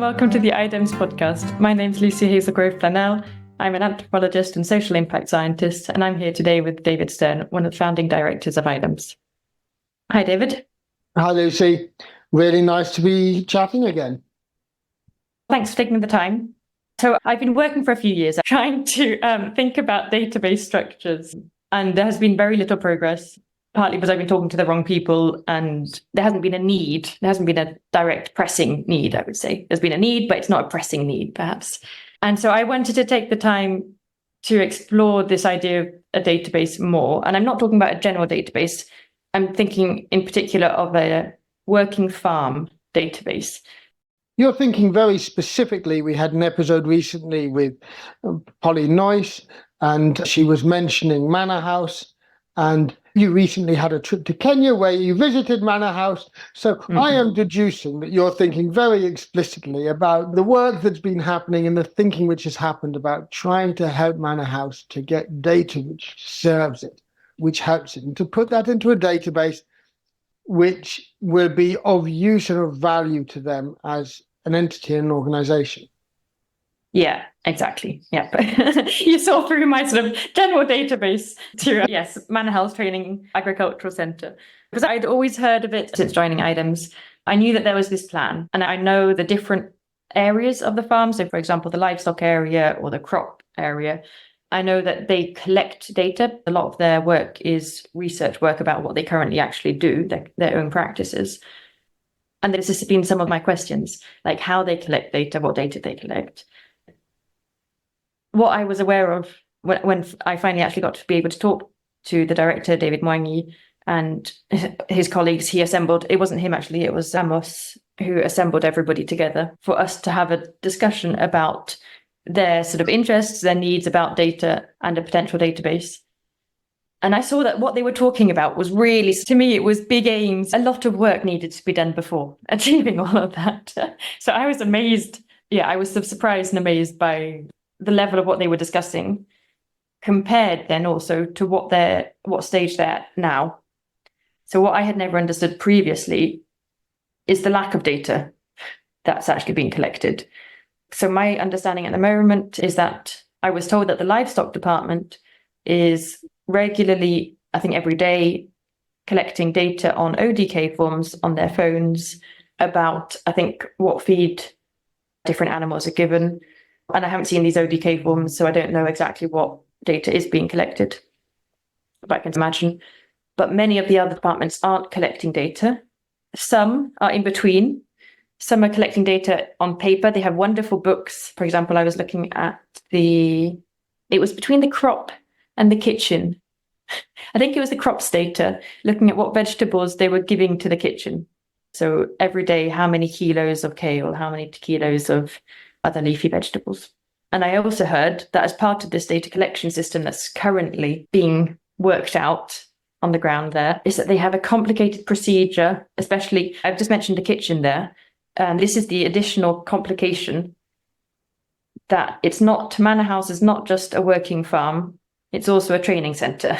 welcome to the IDEMS podcast. My name's Lucie Hazelgrove-Planell. I'm an anthropologist and social impact scientist, and I'm here today with David Stern, one of the founding directors of IDEMS. Hi, David. Hi, Lucie. Really nice to be chatting again. Thanks for taking the time. So I've been working for a few years trying to think about database structures, and there has been very little progress, partly because I've been talking to the wrong people and there hasn't been a need. There hasn't been a direct pressing need, I would say. There's been a need, but it's not a pressing need, perhaps. And so I wanted to take the time to explore this idea of a database more. And I'm not talking about a general database. I'm thinking in particular of a working farm database. You're thinking very specifically. We had an episode recently with Polly Noyce, and she was mentioning Manor House. And you recently had a trip to Kenya where you visited Manor House. So I am deducing that you're thinking very explicitly about the work that's been happening and the thinking which has happened about trying to help Manor House to get data which serves it, which helps it, and to put that into a database which will be of use and of value to them as an entity and an organization. Yeah, exactly. Yeah. You saw through my sort of general database to, yes, Manor House Agricultural Centre. Because I'd always heard of it since joining IDEMS. I knew that there was this plan, and I know the different areas of the farm. So, for example, the livestock area or the crop area. I know that they collect data. A lot of their work is research work about what they currently actually do, their own practices. And this has been some of my questions, like how they collect data, what data they collect. What I was aware of when I finally actually got to be able to talk to the director, David Mwangi, and his colleagues, it wasn't him actually, it was Amos who assembled everybody together for us to have a discussion about their sort of interests, their needs about data and a potential database. And I saw that what they were talking about was really, to me, it was big aims. A lot of work needed to be done before achieving all of that. So I was amazed. Yeah, I was sort of surprised and amazed by the level of what they were discussing, compared then also to what stage they're at now. So what I had never understood previously is the lack of data that's actually being collected. So my understanding at the moment is that I was told that the livestock department is regularly, I think every day, collecting data on ODK forms on their phones about, I think, what feed different animals are given. And I haven't seen these ODK forms, so I don't know exactly what data is being collected, but I can imagine. But many of the other departments aren't collecting data. Some are in between. Some are collecting data on paper. They have wonderful books. For example, I was looking at it was between the crop and the kitchen. I think it was the crops data, looking at what vegetables they were giving to the kitchen. So every day, how many kilos of kale, how many kilos of other leafy vegetables. And I also heard that as part of this data collection system that's currently being worked out on the ground there, is that they have a complicated procedure, especially, I've just mentioned the kitchen there, and this is the additional complication that Manor House is not just a working farm, it's also a training centre.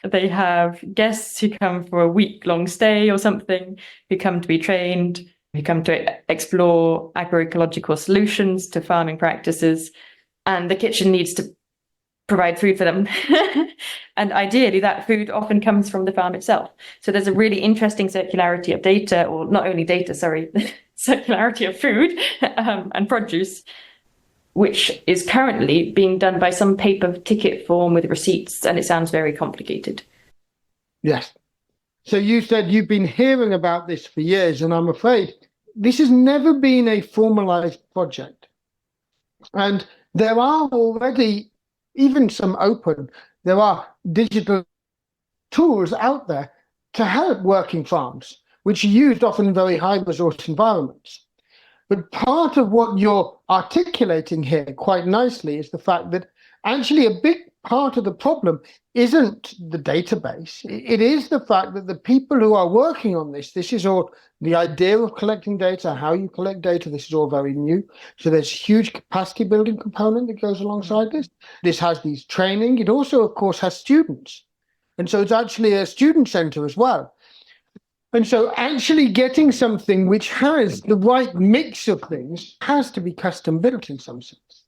They have guests who come for a week-long stay or something, who come to be trained, who come to explore agroecological solutions to farming practices, and the kitchen needs to provide food for them. And ideally, that food often comes from the farm itself. So there's a really interesting circularity of data, or not only data, circularity of food and produce, which is currently being done by some paper ticket form with receipts, and it sounds very complicated. Yes. So you said you've been hearing about this for years, and I'm afraid this has never been a formalized project. And there are already, even there are digital tools out there to help working farms, which are used often in very high resource environments. But part of what you're articulating here quite nicely is the fact that actually a big part of the problem isn't the database. It is the fact that the people who are working on this is all the idea of collecting data, how you collect data. This is all very new. So there's a huge capacity building component that goes alongside this. This has these training. It also, of course, has students. And so it's actually a student center as well. And so actually getting something which has the right mix of things has to be custom built in some sense.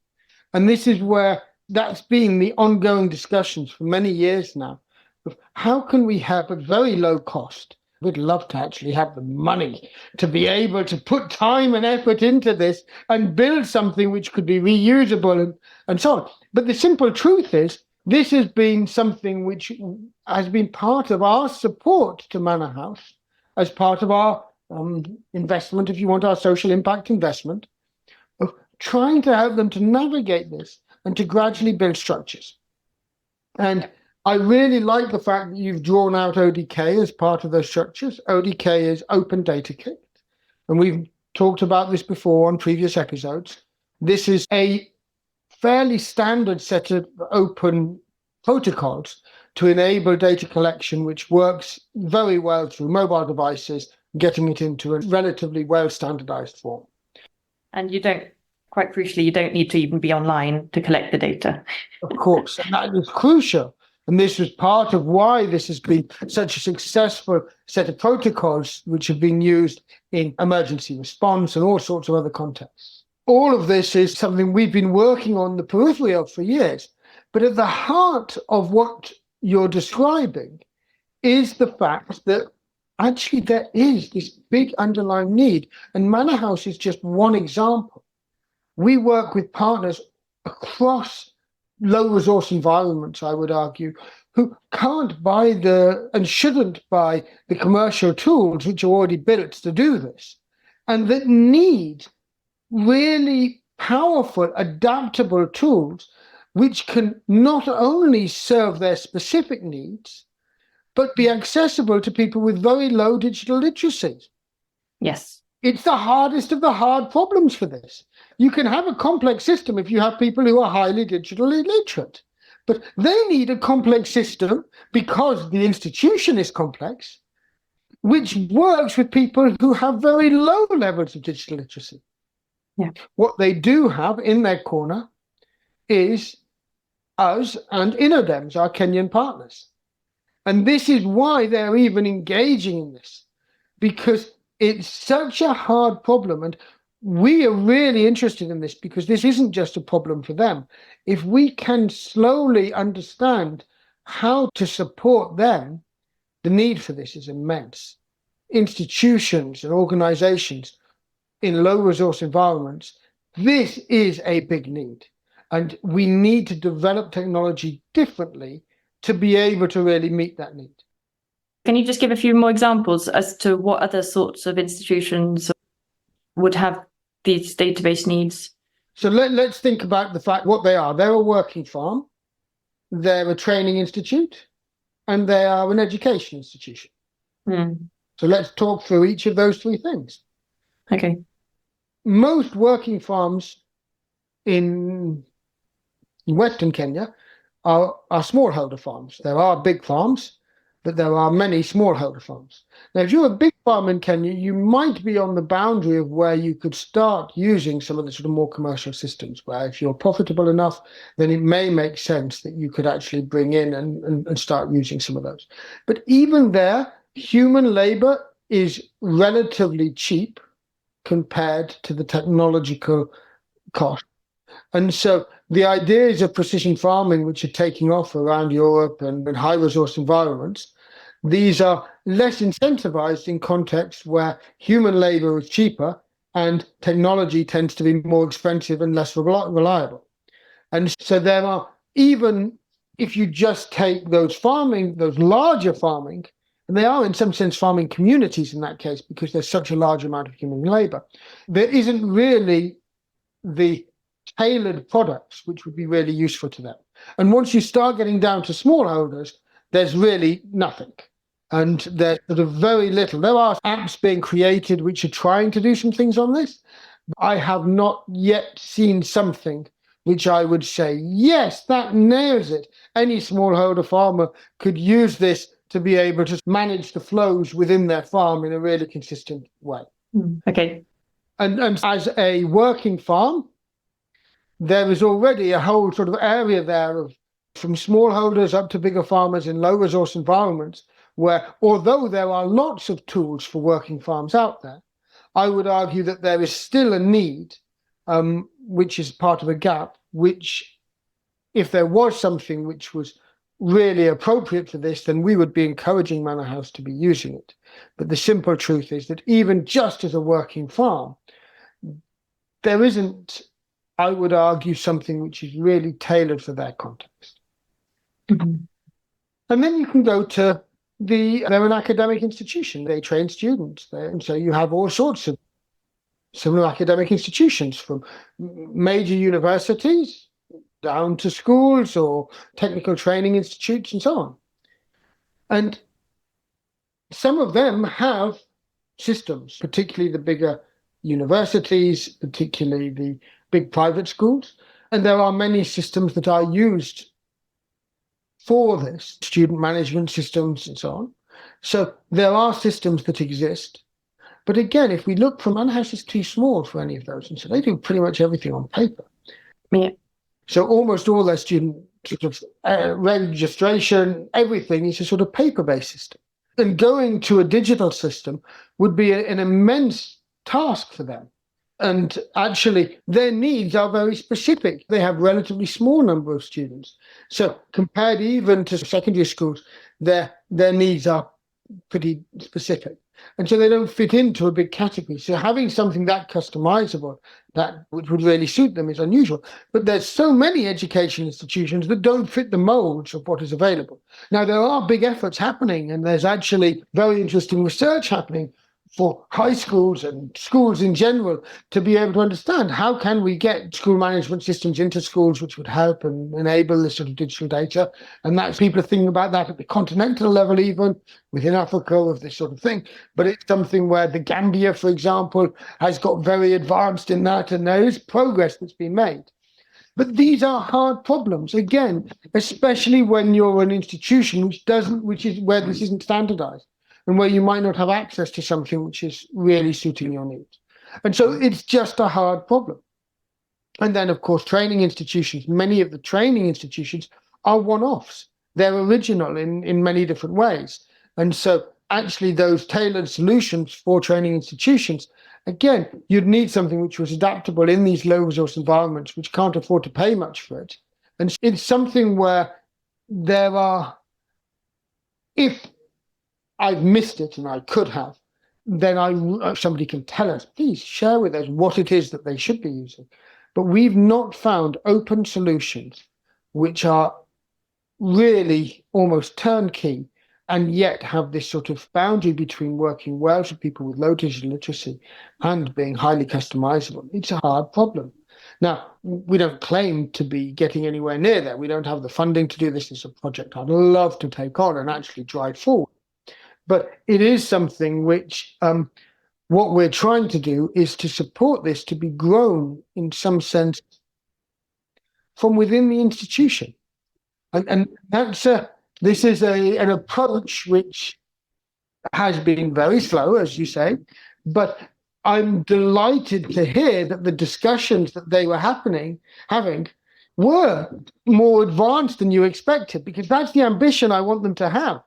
And this is where that's been the ongoing discussions for many years now of how can we have a very low cost. We'd love to actually have the money to be able to put time and effort into this and build something which could be reusable and so on. But the simple truth is, this has been something which has been part of our support to Manor House as part of our investment, if you want, our social impact investment, of trying to help them to navigate this and to gradually build structures. And I really like the fact that you've drawn out ODK as part of those structures. ODK is Open Data Kit, and we've talked about this before on previous episodes. This is a fairly standard set of open protocols to enable data collection, which works very well through mobile devices, getting it into a relatively well-standardized form. And you don't, quite crucially, you don't need to even be online to collect the data. Of course, and that is crucial. And this was part of why this has been such a successful set of protocols which have been used in emergency response and all sorts of other contexts. All of this is something we've been working on the periphery of for years. But at the heart of what you're describing is the fact that actually there is this big underlying need. And Manor House is just one example. We work with partners across low resource environments, I would argue, who can't buy and shouldn't buy the commercial tools which are already built to do this, and that need really powerful, adaptable tools which can not only serve their specific needs, but be accessible to people with very low digital literacy. Yes. It's the hardest of the hard problems for this. You can have a complex system if you have people who are highly digitally literate, but they need a complex system because the institution is complex, which works with people who have very low levels of digital literacy. Yeah. What they do have in their corner is us and IDEMS, our Kenyan partners. And this is why they're even engaging in this, because it's such a hard problem. And we are really interested in this because this isn't just a problem for them. If we can slowly understand how to support them, the need for this is immense. Institutions and organizations in low resource environments, this is a big need. And we need to develop technology differently to be able to really meet that need. Can you just give a few more examples as to what other sorts of institutions would have these database needs? So let's think about the fact what they are. They're a working farm, they're a training institute, and they are an education institution. So let's talk through each of those three things. Okay. Most working farms in Western Kenya are smallholder farms. There are big farms, but there are many smallholder farms. Now, if you're a big farm in Kenya, you might be on the boundary of where you could start using some of the sort of more commercial systems, where if you're profitable enough, then it may make sense that you could actually bring in and start using some of those. But even there, human labor is relatively cheap compared to the technological cost. And so the ideas of precision farming, which are taking off around Europe and in high resource environments, these are less incentivized in contexts where human labor is cheaper and technology tends to be more expensive and less reliable. And so there are, even if you just take those larger farming, and they are in some sense farming communities in that case because there's such a large amount of human labor, there isn't really the tailored products which would be really useful to them. And once you start getting down to smallholders, there's really nothing. And there's sort of very little. There are apps being created which are trying to do some things on this. I have not yet seen something which I would say, yes, that nails it. Any smallholder farmer could use this to be able to manage the flows within their farm in a really consistent way. Okay. And as a working farm, there is already a whole sort of area there of from smallholders up to bigger farmers in low resource environments where, although there are lots of tools for working farms out there, I would argue that there is still a need, which is part of a gap, which, if there was something which was really appropriate for this, then we would be encouraging Manor House to be using it. But the simple truth is that even just as a working farm, there isn't, I would argue, something which is really tailored for their context. Mm-hmm. And then you can go to they're an academic institution. They train students there. And so you have all sorts of similar academic institutions, from major universities down to schools or technical training institutes and so on. And some of them have systems, particularly the bigger universities, particularly the big private schools. And there are many systems that are used for this, student management systems and so on. So there are systems that exist. But again, if we look, Manor House is too small for any of those. And so they do pretty much everything on paper. Yeah. So almost all their student sort of registration, everything is a sort of paper-based system. And going to a digital system would be an immense task for them. And actually, their needs are very specific. They have a relatively small number of students. So compared even to secondary schools, their needs are pretty specific. And so they don't fit into a big category. So having something that customizable, that which would really suit them, is unusual. But there's so many education institutions that don't fit the molds of what is available. Now, there are big efforts happening, and there's actually very interesting research happening for high schools and schools in general to be able to understand how can we get school management systems into schools which would help and enable this sort of digital data. And that's, people are thinking about that at the continental level, even within Africa, of this sort of thing. But it's something where the Gambia, for example, has got very advanced in that, and there is progress that's been made. But these are hard problems, again, especially when you're an institution which is where this isn't standardized, and where you might not have access to something which is really suiting your needs. And so it's just a hard problem. And then, of course, training institutions, many of the training institutions are one-offs. They're original in many different ways. And so actually those tailored solutions for training institutions, again, you'd need something which was adaptable in these low-resource environments, which can't afford to pay much for it. And it's something where there are, if I've missed it and I could have, then somebody can tell us, please share with us what it is that they should be using. But we've not found open solutions which are really almost turnkey and yet have this sort of boundary between working well for people with low digital literacy and being highly customizable. It's a hard problem. Now, we don't claim to be getting anywhere near there. We don't have the funding to do this. It's a project I'd love to take on and actually drive forward. But it is something which what we're trying to do is to support this to be grown in some sense from within the institution. And this is an approach which has been very slow, as you say, but I'm delighted to hear that the discussions that they were having were more advanced than you expected, because that's the ambition I want them to have.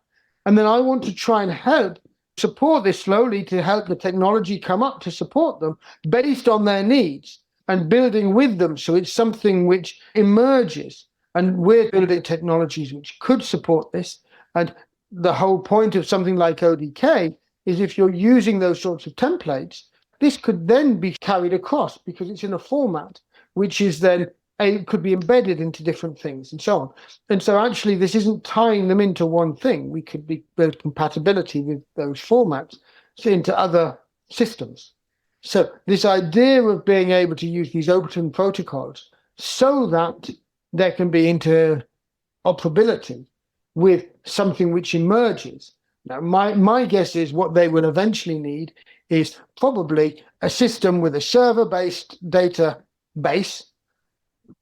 And then I want to try and help support this slowly, to help the technology come up to support them based on their needs and building with them. So it's something which emerges, and we're building technologies which could support this. And the whole point of something like ODK is, if you're using those sorts of templates, this could then be carried across because it's in a format which is then could be embedded into different things and so on. And so actually this isn't tying them into one thing. We could build compatibility with those formats into other systems. So this idea of being able to use these open protocols so that there can be interoperability with something which emerges. Now, my guess is what they will eventually need is probably a system with a server-based database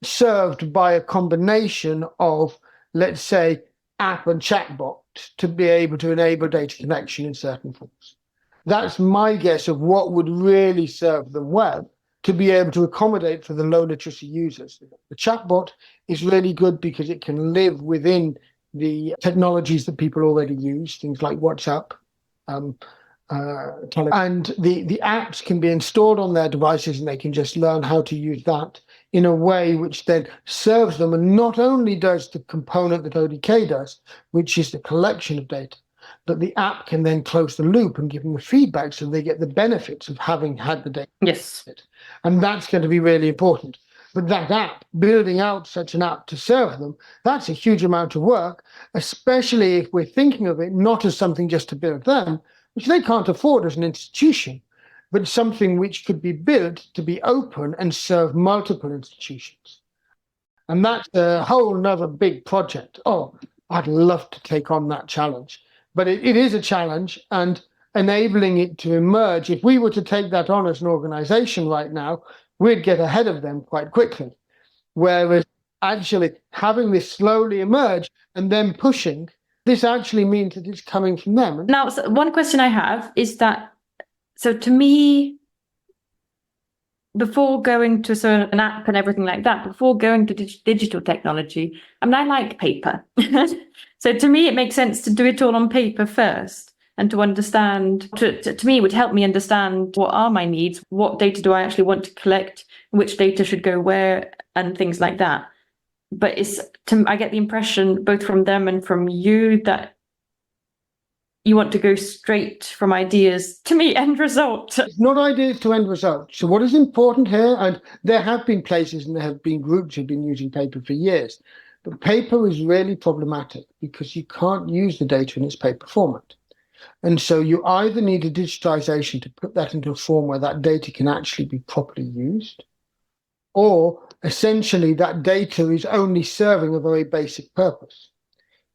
served by a combination of, let's say, app and chatbot to be able to enable data connection in certain forms. That's my guess of what would really serve them well, to be able to accommodate for the low literacy users. The chatbot is really good because it can live within the technologies that people already use, things like WhatsApp, and the apps can be installed on their devices, and they can just learn how to use that in a way which then serves them, and not only does the component that ODK does, which is the collection of data, but the app can then close the loop and give them the feedback so they get the benefits of having had the data. Yes. And that's going to be really important. But that app, building out such an app to serve them, that's a huge amount of work, especially if we're thinking of it not as something just to build them, which they can't afford as an institution, but something which could be built to be open and serve multiple institutions. And that's a whole nother big project. Oh, I'd love to take on that challenge. But it is a challenge, and enabling it to emerge, if we were to take that on as an organization right now, we'd get ahead of them quite quickly. Whereas actually having this slowly emerge and then pushing, this actually means that it's coming from them. Now, so one question I have is that, so to me, before going to sort of an app and everything like that, before going to digital technology, I mean, I like paper. So to me, it makes sense to do it all on paper first, and to understand, to me, it would help me understand what are my needs, what data do I actually want to collect, which data should go where, and things like that. But I get the impression, both from them and from you, that you want to go straight from ideas to me, end result. It's not ideas to end result. So what is important here, and there have been places and there have been groups who've been using paper for years, but paper is really problematic because you can't use the data in its paper format. And so you either need a digitization to put that into a form where that data can actually be properly used, or essentially that data is only serving a very basic purpose.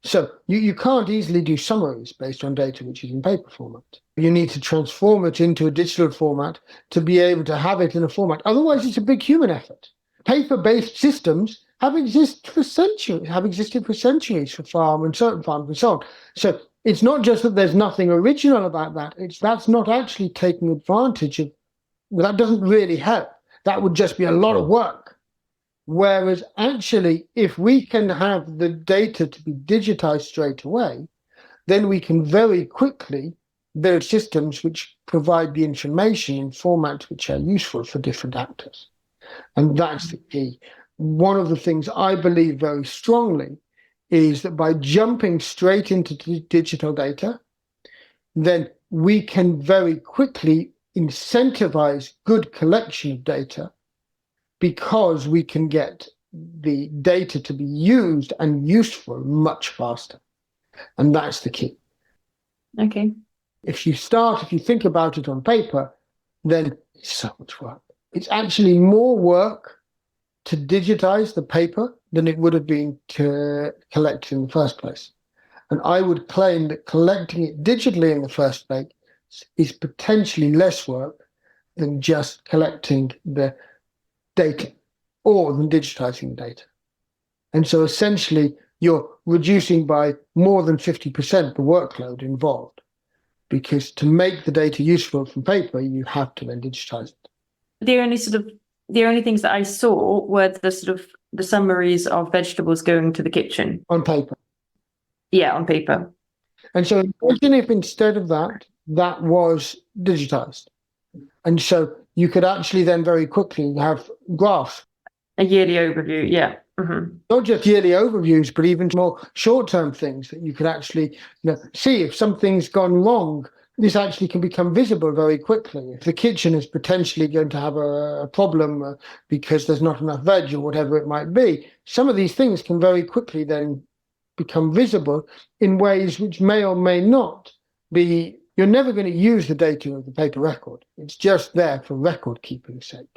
So you can't easily do summaries based on data which is in paper format. You need to transform it into a digital format to be able to have it in a format. Otherwise, it's a big human effort. Paper-based systems have existed for centuries for farms and so on. So it's not just that there's nothing original about that. That's not actually taking advantage of. Well, that doesn't really help. That would just be a lot of work. Whereas actually, if we can have the data to be digitized straight away, then we can very quickly build systems which provide the information in formats which are useful for different actors. And that's the key. One of the things I believe very strongly is that by jumping straight into digital data, then we can very quickly incentivize good collection of data, because we can get the data to be used and useful much faster. And that's the key. Okay. If you think about it on paper, then it's so much work. It's actually more work to digitize the paper than it would have been to collect in the first place. And I would claim that collecting it digitally in the first place is potentially less work than just collecting the data or than digitizing data. And so essentially you're reducing by more than 50% the workload involved, because to make the data useful from paper, you have to then digitize it. The only things that I saw were the summaries of vegetables going to the kitchen. On paper. Yeah, on paper. And so imagine if instead of that was digitized. And so you could actually then very quickly have graphs. A yearly overview, yeah. Mm-hmm. Not just yearly overviews, but even more short-term things that you could actually see if something's gone wrong. This actually can become visible very quickly. If the kitchen is potentially going to have a problem because there's not enough veg or whatever it might be, some of these things can very quickly then become visible in ways which may or may not be. You're never going to use the data of the paper record. It's just there for record keeping's sake.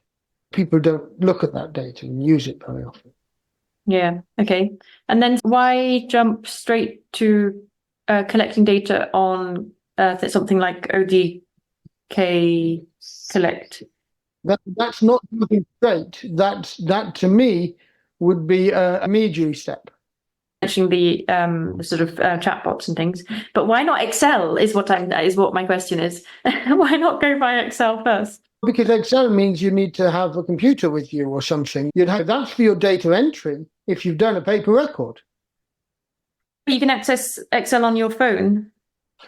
People don't look at that data and use it very often. Yeah, okay. And then why jump straight to collecting data on something like ODK Collect? That's not looking straight. That to me would be a intermediary step. Mentioning the sort of chatbots and things, but why not Excel is what my question is. Why not go by Excel first? Because Excel means you need to have a computer with you or something. That's for your data entry if you've done a paper record. You can access Excel on your phone.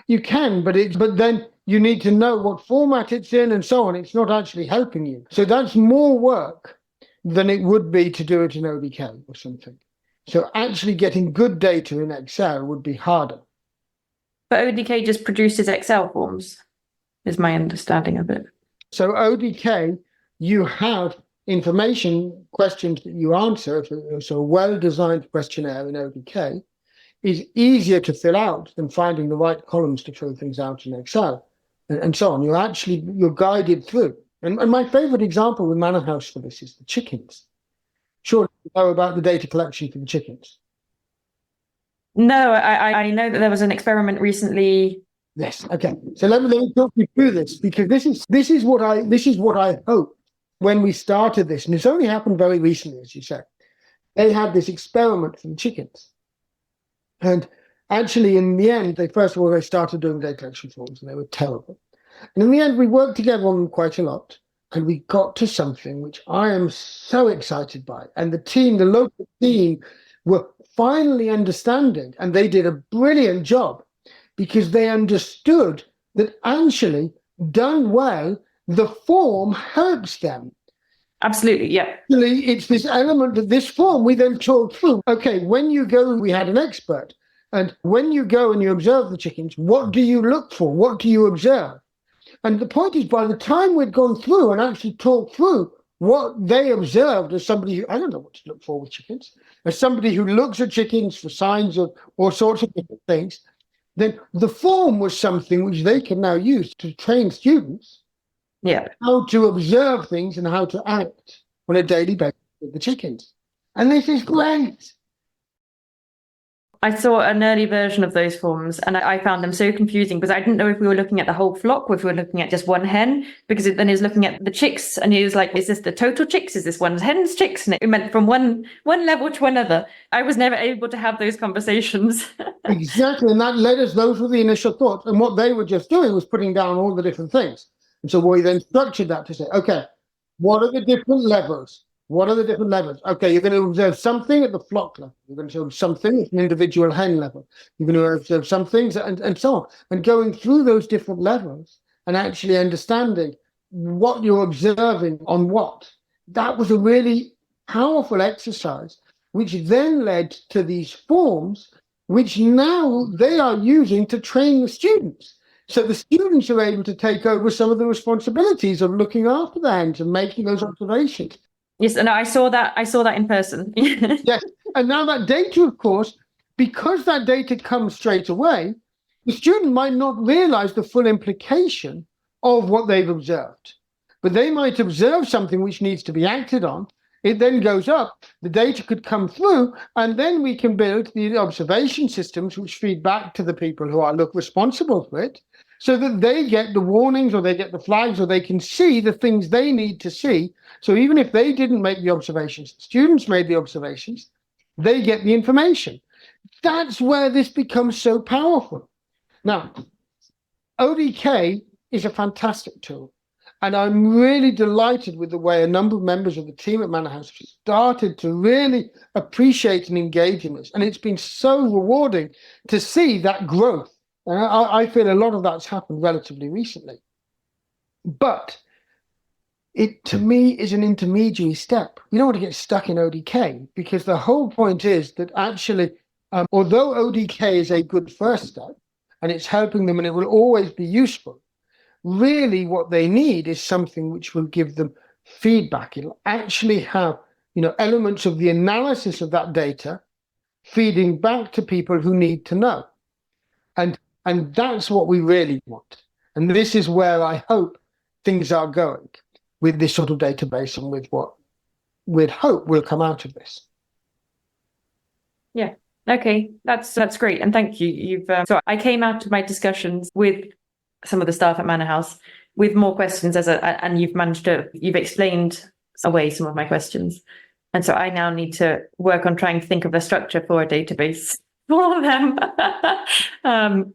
You can, but then you need to know what format it's in and so on. It's not actually helping you. So that's more work than it would be to do it in ODK or something. So actually getting good data in Excel would be harder. But ODK just produces Excel forms, is my understanding of it. So ODK, you have information questions that you answer. So a well-designed questionnaire in ODK is easier to fill out than finding the right columns to fill things out in Excel, and so on. You're guided through. And my favorite example with Manor House for this is the chickens. Sure, you know about the data collection for the chickens. No, I know that there was an experiment recently. Yes. Okay. So let me talk you through this, because this is what I hope when we started this, and it's only happened very recently, as you said. They had this experiment for the chickens. And actually, in the end, they started doing data collection forms, and they were terrible. And in the end, we worked together on them quite a lot, and we got to something which I am so excited by. And the local team, were finally understanding, and they did a brilliant job, because they understood that actually, done well, the form helps them. Absolutely, yeah. Actually, it's this element of this form we then talk through. Okay, when you go, we had an expert, and when you go and you observe the chickens, what do you look for? What do you observe? And the point is, by the time we'd gone through and actually talked through what they observed, as somebody who, I don't know what to look for with chickens, as somebody who looks at chickens for signs of all sorts of different things, then the form was something which they can now use to train students how to observe things and how to act on a daily basis with the chickens. And this is great. I saw an early version of those forms, and I found them so confusing, because I didn't know if we were looking at the whole flock or if we were looking at just one hen, because then he was looking at the chicks, and he was like, is this the total chicks? Is this one hen's chicks? And it went from one level to another. I was never able to have those conversations. Exactly, and those were the initial thoughts. And what they were just doing was putting down all the different things. And so we then structured that to say, okay, what are the different levels? What are the different levels? Okay, you're going to observe something at the flock level. You're going to observe something at an individual hen level. You're going to observe some things and so on. And going through those different levels and actually understanding what you're observing on what. That was a really powerful exercise, which then led to these forms, which now they are using to train the students. So the students are able to take over some of the responsibilities of looking after the hens and making those observations. Yes, and I saw that in person. Yes, and now that data, of course, because that data comes straight away, the student might not realize the full implication of what they've observed. But they might observe something which needs to be acted on. It then goes up, the data could come through, and then we can build the observation systems which feed back to the people who are responsible for it, so that they get the warnings or they get the flags or they can see the things they need to see. So even if they didn't make the observations, the students made the observations, they get the information. That's where this becomes so powerful. Now, ODK is a fantastic tool. And I'm really delighted with the way a number of members of the team at Manor House have started to really appreciate and engage in this. And it's been so rewarding to see that growth. And I feel a lot of that's happened relatively recently. But it, to me, is an intermediary step. You don't want to get stuck in ODK, because the whole point is that actually, although ODK is a good first step and it's helping them and it will always be useful, really what they need is something which will give them feedback. It'll actually have, elements of the analysis of that data feeding back to people who need to know. And that's what we really want. And this is where I hope things are going with this sort of database and with what we'd hope will come out of this. Yeah. Okay. That's great. And thank you. So I came out of my discussions with some of the staff at Manor House with more questions and you've explained away some of my questions. And so I now need to work on trying to think of a structure for a database for them.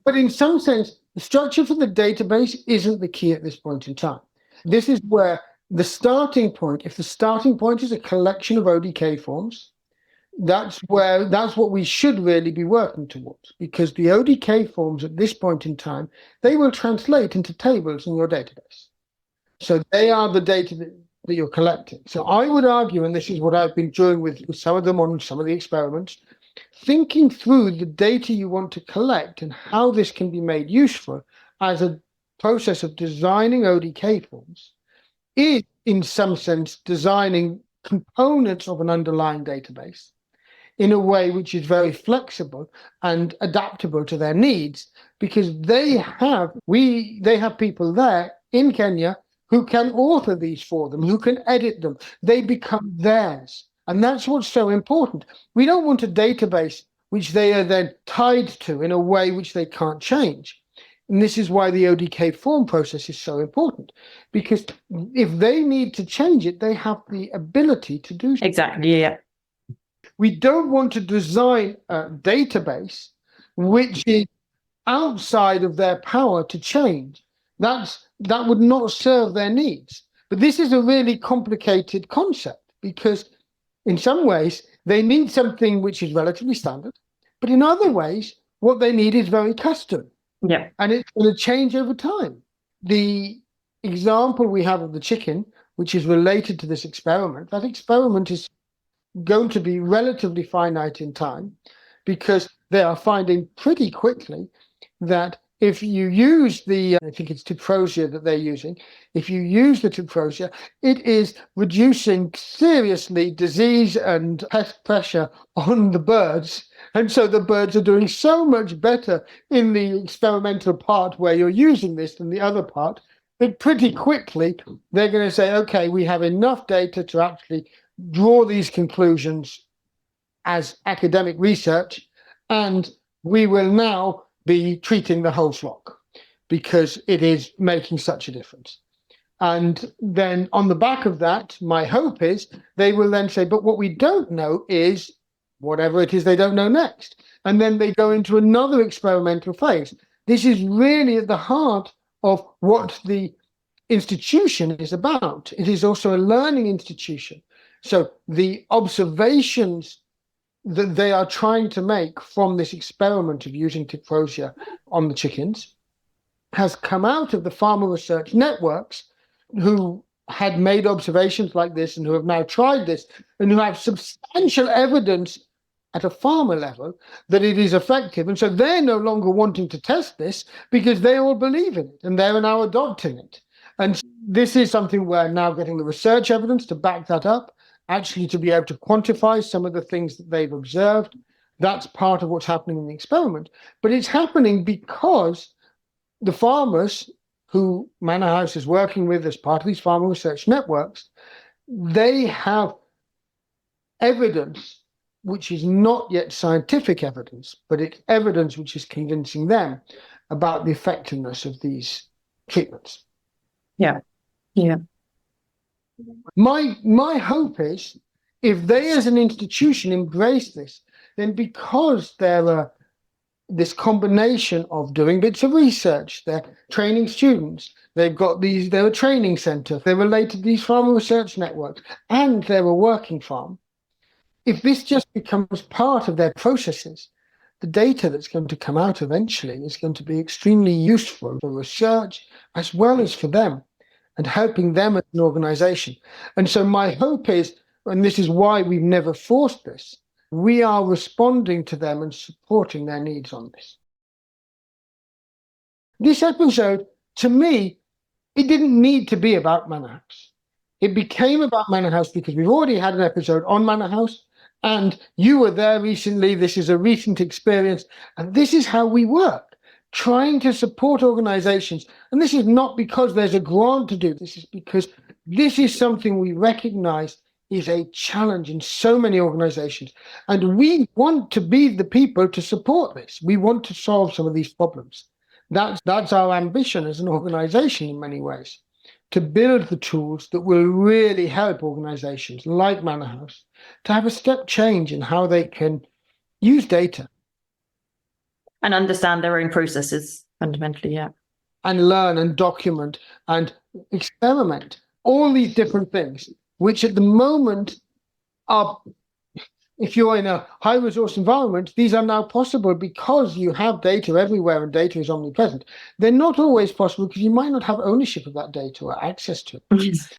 But in some sense, the structure for the database isn't the key at this point in time. This is where the starting point, if the starting point is a collection of ODK forms, That's what we should really be working towards, because the ODK forms at this point in time, they will translate into tables in your database. So they are the data that you're collecting. So I would argue, and this is what I've been doing with some of them on some of the experiments, thinking through the data you want to collect and how this can be made useful as a process of designing ODK forms is, in some sense, designing components of an underlying database in a way which is very flexible and adaptable to their needs, because they have people there in Kenya who can author these for them, who can edit them. They become theirs. And that's what's so important. We don't want a database which they are then tied to in a way which they can't change. And this is why the ODK form process is so important, because if they need to change it, they have the ability to do so. Exactly, yeah. We don't want to design a database which is outside of their power to change. That would not serve their needs. But this is a really complicated concept, because in some ways they need something which is relatively standard, but in other ways what they need is very custom. Yeah. And it's going to change over time. The example we have of the chicken, which is related to this experiment, that experiment is going to be relatively finite in time, because they are finding pretty quickly that if you use I think it's Tuprosia that they're using, if you use the Tuprosia, it is reducing seriously disease and pest pressure on the birds. And so the birds are doing so much better in the experimental part where you're using this than the other part, that pretty quickly they're going to say, okay, we have enough data to actually draw these conclusions as academic research, and we will now be treating the whole flock because it is making such a difference. And then on the back of that, my hope is they will then say, but what we don't know is whatever it is they don't know next. And then they go into another experimental phase. This is really at the heart of what the institution is about. It is also a learning institution. So the observations that they are trying to make from this experiment of using Tuprosia on the chickens has come out of the farmer research networks who had made observations like this and who have now tried this and who have substantial evidence at a farmer level that it is effective. And so they're no longer wanting to test this because they all believe in it and they're now adopting it. And this is something we're now getting the research evidence to back that up, actually to be able to quantify some of the things that they've observed. That's part of what's happening in the experiment. But it's happening because the farmers who Manor House is working with as part of these farmer research networks, they have evidence which is not yet scientific evidence, but it's evidence which is convincing them about the effectiveness of these treatments. Yeah. Yeah. My hope is if they as an institution embrace this, then because there are this combination of doing bits of research, they're training students, they're a training center, they're related to these farmer research networks, and they're a working farm. If this just becomes part of their processes, the data that's going to come out eventually is going to be extremely useful for research as well as for them and helping them as an organization. And so my hope is, and this is why we've never forced this, we are responding to them and supporting their needs on this. This episode, to me, it didn't need to be about Manor House. It became about Manor House because we've already had an episode on Manor House, and you were there recently. This is a recent experience, and this is how we work, trying to support organizations. And this is not because there's a grant to do this, is because this is something we recognize is a challenge in so many organizations. And we want to be the people to support this. We want to solve some of these problems. That's our ambition as an organization in many ways, to build the tools that will really help organizations like Manor House to have a step change in how they can use data. And understand their own processes, fundamentally, yeah. And learn and document and experiment, all these different things, which at the moment are if you're in a high resource environment, these are now possible because you have data everywhere and data is omnipresent. They're not always possible because you might not have ownership of that data or access to it. Yes.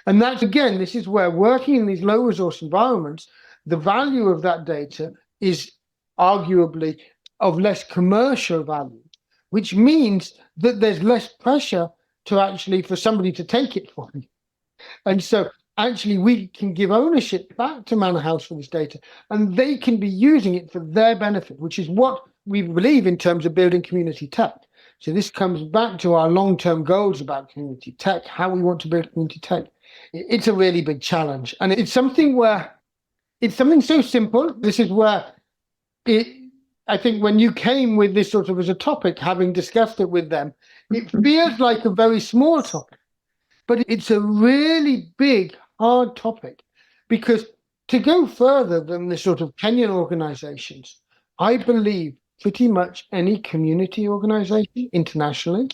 And that's, again, this is where working in these low resource environments, the value of that data is arguably of less commercial value, which means that there's less pressure to actually for somebody to take it from you. And so actually we can give ownership back to Manor House for this data, and they can be using it for their benefit, which is what we believe in terms of building community tech. So this comes back to our long-term goals about community tech, how we want to build community tech. It's a really big challenge. And it's something so simple. This is where I think when you came with this sort of as a topic, having discussed it with them, it feels like a very small topic, but it's a really big, hard topic, because to go further than the sort of Kenyan organizations, I believe pretty much any community organization internationally,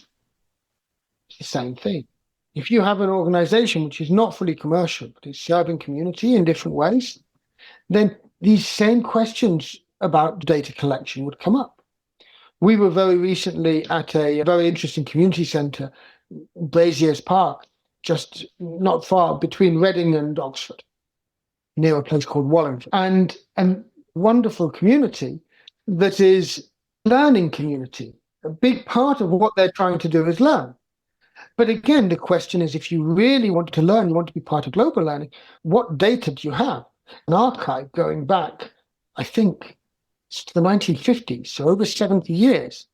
it's the same thing. If you have an organization which is not fully commercial, but is serving community in different ways, then these same questions about data collection would come up. We were very recently at a very interesting community centre, Braziers Park, just not far between Reading and Oxford, near a place called Wallingford, and a wonderful community that is learning community. A big part of what they're trying to do is learn. But again, the question is, if you really want to learn, you want to be part of global learning, what data do you have? An archive going back, I think, to the 1950s, so over 70 years,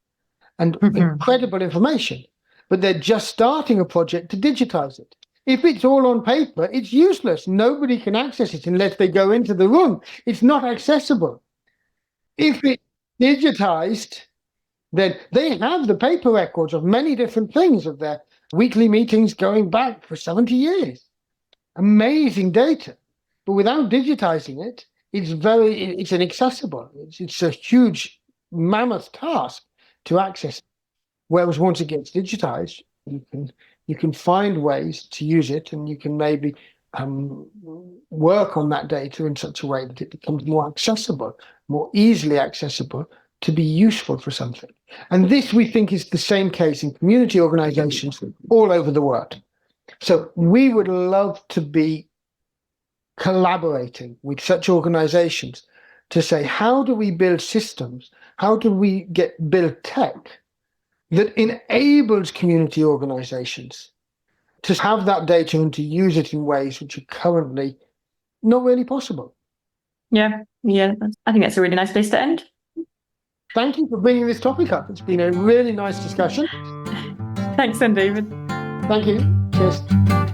and incredible information. But they're just starting a project to digitize it. If it's all on paper, it's useless. Nobody can access it unless they go into the room. It's not accessible. If it's digitized, then they have the paper records of many different things, of their weekly meetings going back for 70 years. Amazing data. But without digitizing it, it's inaccessible. It's a huge, mammoth task to access. Whereas once it gets digitized, you can find ways to use it, and you can maybe work on that data in such a way that it becomes more accessible, more easily accessible, to be useful for something. And this, we think, is the same case in community organizations all over the world. So we would love to be collaborating with such organizations to say, how do we build systems? How do we build tech that enables community organizations to have that data and to use it in ways which are currently not really possible? Yeah. I think that's a really nice place to end. Thank you for bringing this topic up. It's been a really nice discussion. Thanks, then, David. Thank you. Cheers.